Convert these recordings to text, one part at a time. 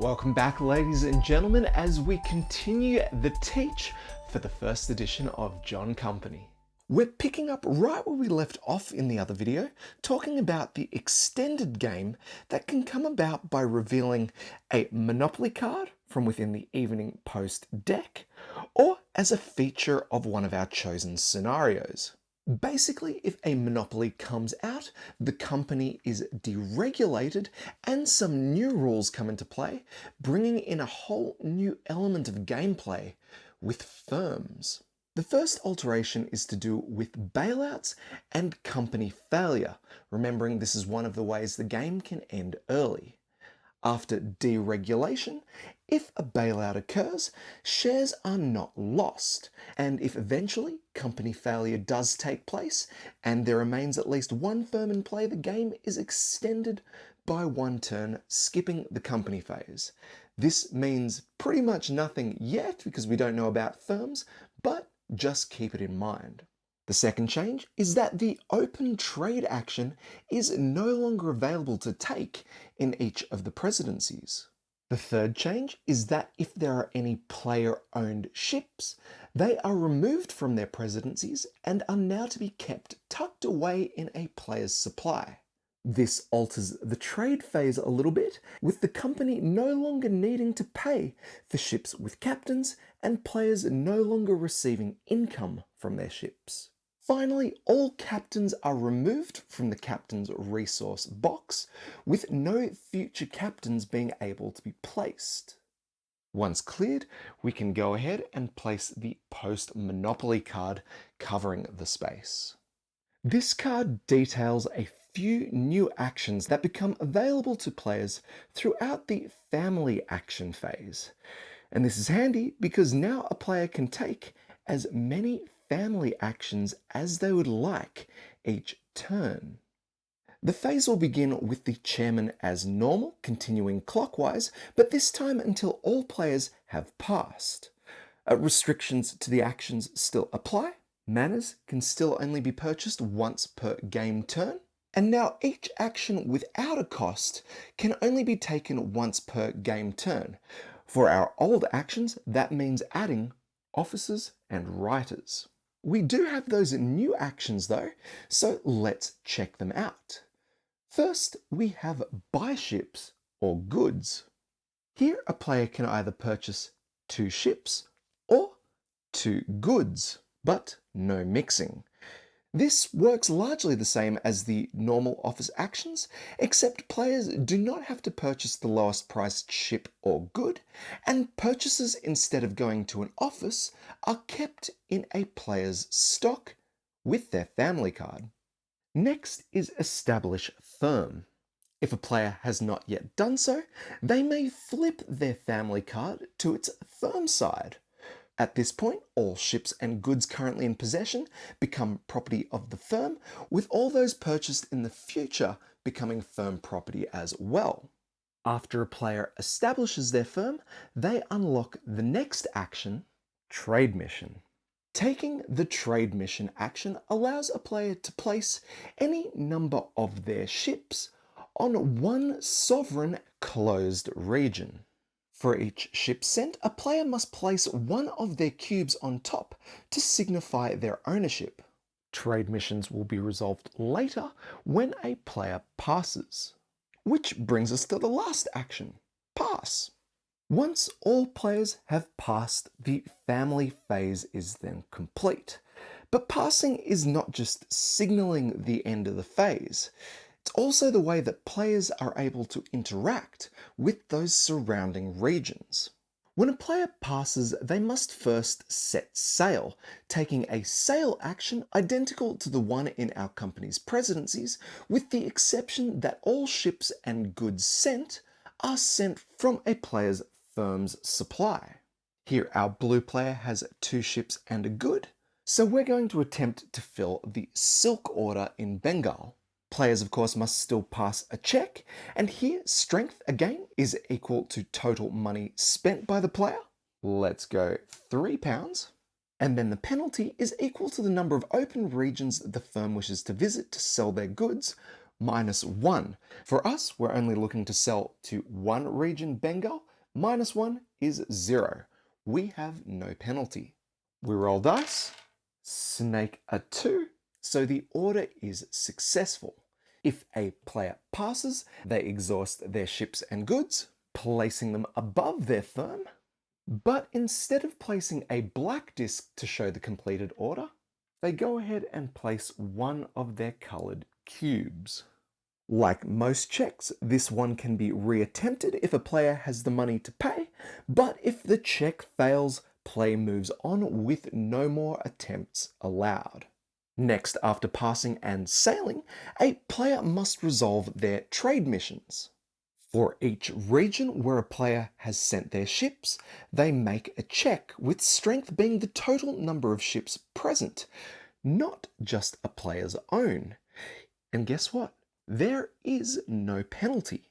Welcome back, ladies and gentlemen, as we continue the teach for the first edition of John Company. We're picking up right where we left off in the other video, talking about the extended game that can come about by revealing a Monopoly card from within the Evening Post deck, or as a feature of one of our chosen scenarios. Basically, if a monopoly comes out, the company is deregulated and some new rules come into play, bringing in a whole new element of gameplay with firms. The first alteration is to do with bailouts and company failure, remembering this is one of the ways the game can end early. After deregulation, if a bailout occurs, shares are not lost, and if eventually company failure does take place and there remains at least one firm in play, the game is extended by one turn, skipping the company phase. This means pretty much nothing yet because we don't know about firms, but just keep it in mind. The second change is that the open trade action is no longer available to take in each of the presidencies. The third change is that if there are any player-owned ships, they are removed from their presidencies and are now to be kept tucked away in a player's supply. This alters the trade phase a little bit, with the company no longer needing to pay for ships with captains and players no longer receiving income from their ships. Finally, all captains are removed from the captain's resource box, with no future captains being able to be placed. Once cleared, we can go ahead and place the post-monopoly card covering the space. This card details a few new actions that become available to players throughout the family action phase. And this is handy because now a player can take as many family actions as they would like each turn. The phase will begin with the chairman as normal, continuing clockwise, but this time until all players have passed. Restrictions to the actions still apply. Manners can still only be purchased once per game turn. And now each action without a cost can only be taken once per game turn. For our old actions, that means adding officers and writers. We do have those new actions though, so let's check them out. First, we have buy ships or goods. Here a player can either purchase 2 ships or 2 goods, but no mixing. This works largely the same as the normal office actions, except players do not have to purchase the lowest priced ship or good, and purchases instead of going to an office are kept in a player's stock with their family card. Next is establish firm. If a player has not yet done so, they may flip their family card to its firm side. At this point, all ships and goods currently in possession become property of the firm, with all those purchased in the future becoming firm property as well. After a player establishes their firm, they unlock the next action, trade mission. Taking the trade mission action allows a player to place any number of their ships on one sovereign closed region. For each ship sent, a player must place one of their cubes on top to signify their ownership. Trade missions will be resolved later when a player passes. Which brings us to the last action, pass. Once all players have passed, the family phase is then complete. But passing is not just signaling the end of the phase. It's also the way that players are able to interact with those surrounding regions. When a player passes, they must first set sail, taking a sail action identical to the one in our company's presidencies, with the exception that all ships and goods sent are sent from a player's firm's supply. Here our blue player has 2 ships and a good, so we're going to attempt to fill the silk order in Bengal. Players, of course, must still pass a check, and here strength again is equal to total money spent by the player. Let's go £3. And then the penalty is equal to the number of open regions the firm wishes to visit to sell their goods, -1. For us, we're only looking to sell to one region, Bengal, -1 is 0. We have no penalty. We roll dice, snake a 2, so the order is successful. If a player passes, they exhaust their ships and goods, placing them above their firm. But instead of placing a black disc to show the completed order, they go ahead and place one of their colored cubes. Like most checks, this one can be reattempted if a player has the money to pay, but if the check fails, play moves on with no more attempts allowed. Next, after passing and sailing, a player must resolve their trade missions. For each region where a player has sent their ships, they make a check, with strength being the total number of ships present, not just a player's own. And guess what? There is no penalty.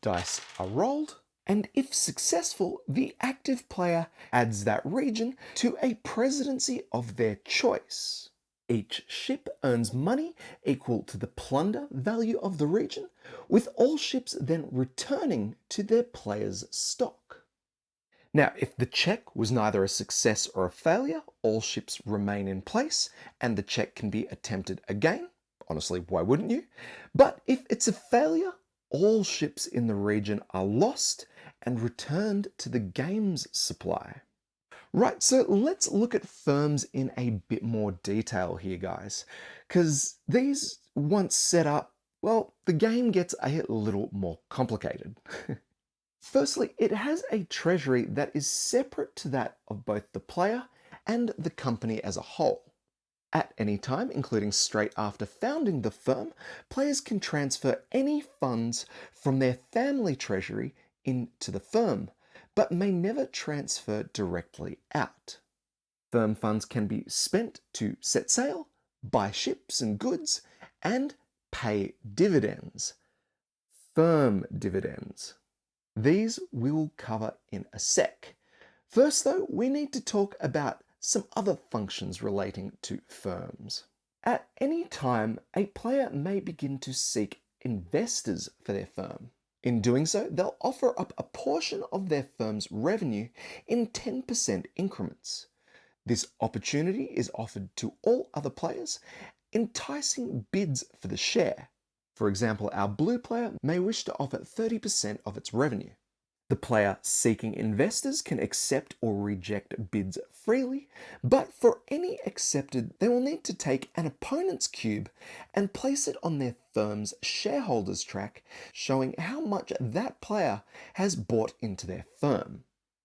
Dice are rolled, and if successful, the active player adds that region to a presidency of their choice. Each ship earns money equal to the plunder value of the region, with all ships then returning to their player's stock. Now, if the check was neither a success or a failure, all ships remain in place and the check can be attempted again. Honestly, why wouldn't you? But if it's a failure, all ships in the region are lost and returned to the game's supply. Right, so let's look at firms in a bit more detail here, guys, because these, once set up, well, the game gets a little more complicated. Firstly, it has a treasury that is separate to that of both the player and the company as a whole. At any time, including straight after founding the firm, players can transfer any funds from their family treasury into the firm, but may never transfer directly out. Firm funds can be spent to set sail, buy ships and goods, and pay dividends. Firm dividends. These we will cover in a sec. First though, we need to talk about some other functions relating to firms. At any time, a player may begin to seek investors for their firm. In doing so, they'll offer up a portion of their firm's revenue in 10% increments. This opportunity is offered to all other players, enticing bids for the share. For example, our blue player may wish to offer 30% of its revenue. The player seeking investors can accept or reject bids freely, but for any accepted, they will need to take an opponent's cube and place it on their firm's shareholders track, showing how much that player has bought into their firm.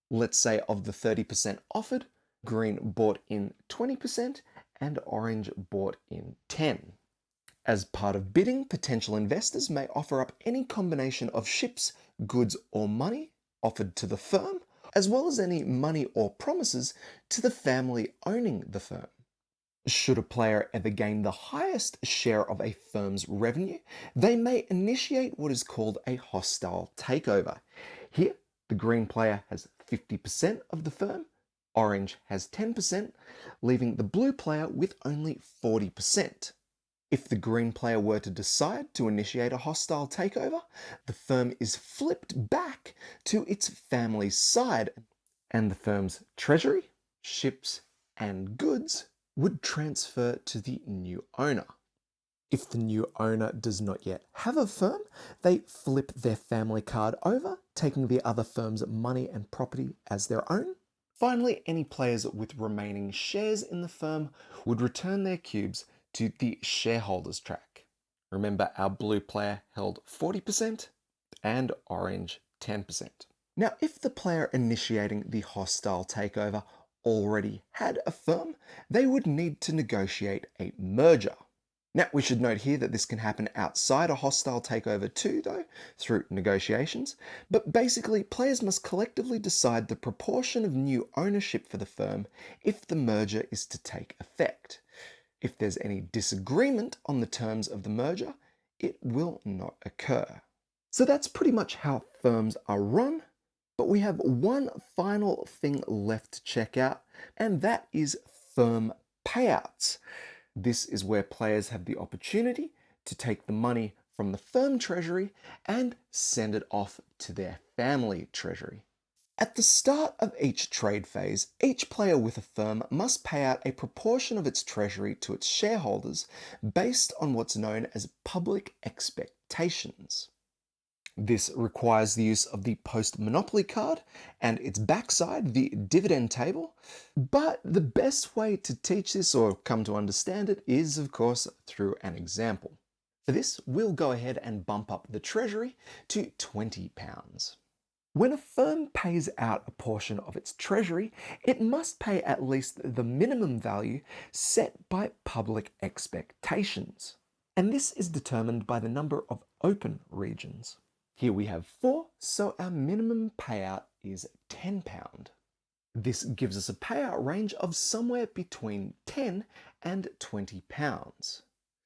Let's say of the 30% offered, green bought in 20% and orange bought in 10%. As part of bidding, potential investors may offer up any combination of ships, goods, or money offered to the firm, as well as any money or promises to the family owning the firm. Should a player ever gain the highest share of a firm's revenue, they may initiate what is called a hostile takeover. Here, the green player has 50% of the firm, orange has 10%, leaving the blue player with only 40%. If the green player were to decide to initiate a hostile takeover, the firm is flipped back to its family's side, and the firm's treasury, ships, and goods would transfer to the new owner. If the new owner does not yet have a firm, they flip their family card over, taking the other firm's money and property as their own. Finally, any players with remaining shares in the firm would return their cubes to the shareholders track. Remember, our blue player held 40% and orange 10%. Now, if the player initiating the hostile takeover already had a firm, they would need to negotiate a merger. Now, we should note here that this can happen outside a hostile takeover too, though, through negotiations. But basically, players must collectively decide the proportion of new ownership for the firm if the merger is to take effect. If there's any disagreement on the terms of the merger, it will not occur. So that's pretty much how firms are run, but we have one final thing left to check out, and that is firm payouts. This is where players have the opportunity to take the money from the firm treasury and send it off to their family treasury. At the start of each trade phase, each player with a firm must pay out a proportion of its treasury to its shareholders based on what's known as public expectations. This requires the use of the post-monopoly card and its backside, the dividend table. But the best way to teach this or come to understand it is, of course, through an example. For this, we'll go ahead and bump up the treasury to £20. When a firm pays out a portion of its treasury, it must pay at least the minimum value set by public expectations. And this is determined by the number of open regions. Here we have 4, so our minimum payout is £10. This gives us a payout range of somewhere between £10 and £20.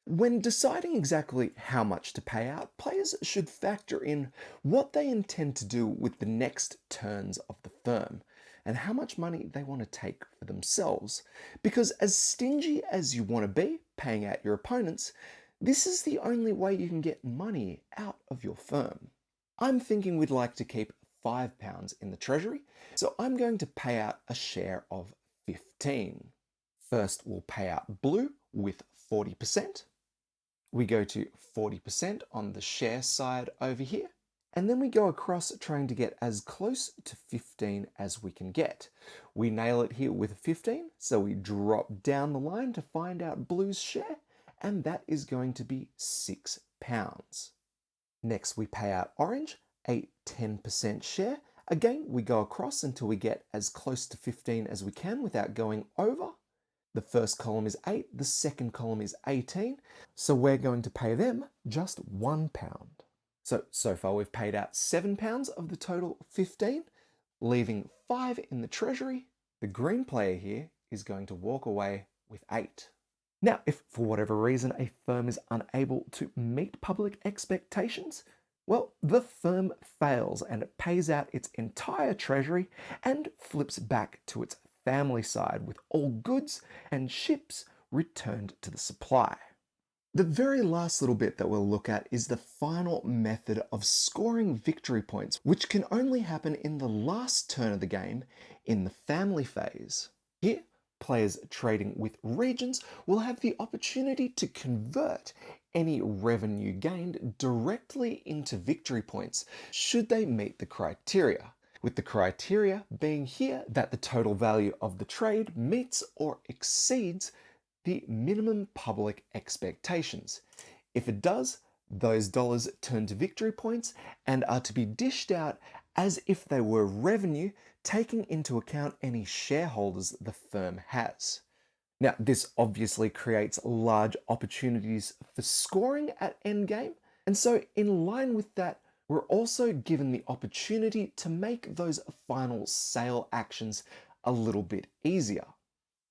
When deciding exactly how much to pay out, players should factor in what they intend to do with the next turns of the firm and how much money they want to take for themselves. Because as stingy as you want to be paying out your opponents, this is the only way you can get money out of your firm. I'm thinking we'd like to keep £5 in the treasury, so I'm going to pay out a share of 15. First, we'll pay out blue with 40%. We go to 40% on the share side over here, and then we go across trying to get as close to 15 as we can get. We nail it here with 15, so we drop down the line to find out blue's share, and that is going to be £6. Next, we pay out orange, a 10% share. Again, we go across until we get as close to 15 as we can without going over. The first column is 8, the second column is 18, so we're going to pay them just £1. So far we've paid out £7 of the total 15, leaving 5 in the treasury. The green player here is going to walk away with 8. Now, if for whatever reason a firm is unable to meet public expectations, well, the firm fails and it pays out its entire treasury and flips back to its family side with all goods and ships returned to the supply. The very last little bit that we'll look at is the final method of scoring victory points, which can only happen in the last turn of the game in the family phase. Here, players trading with regions will have the opportunity to convert any revenue gained directly into victory points should they meet the criteria. With the criteria being here that the total value of the trade meets or exceeds the minimum public expectations. If it does, those dollars turn to victory points and are to be dished out as if they were revenue, taking into account any shareholders the firm has. Now, this obviously creates large opportunities for scoring at endgame, and so in line with that, we're also given the opportunity to make those final sale actions a little bit easier.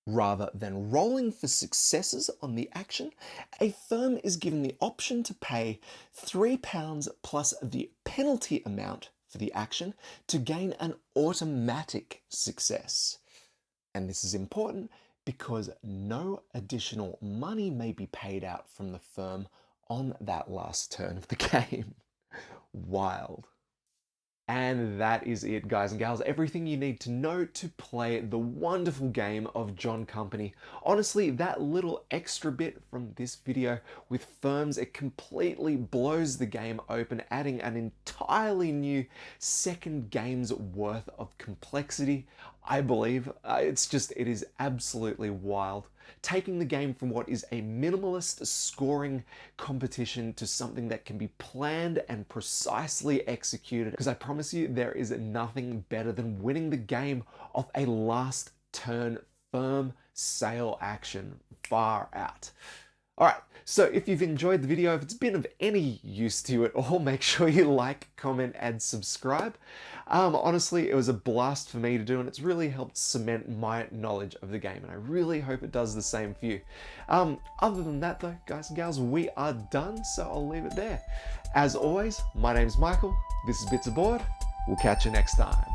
Rather than rolling for successes on the action, a firm is given the option to pay £3 plus the penalty amount for the action to gain an automatic success. And this is important because no additional money may be paid out from the firm on that last turn of the game. Wild. And that is it, guys and gals. Everything you need to know to play the wonderful game of John Company. Honestly, that little extra bit from this video with firms, it completely blows the game open, adding an entirely new second game's worth of complexity. I believe it is absolutely wild. Taking the game from what is a minimalist scoring competition to something that can be planned and precisely executed. Because I promise you, there is nothing better than winning the game off a last turn firm sale action. Far out. Alright, so if you've enjoyed the video, if it's been of any use to you at all, make sure you like, comment, and subscribe. Honestly, it was a blast for me to do, and it's really helped cement my knowledge of the game, and I really hope it does the same for you. Other than that though, guys and gals, we are done, so I'll leave it there. As always, my name's Michael, this is Bits Aboard, we'll catch you next time.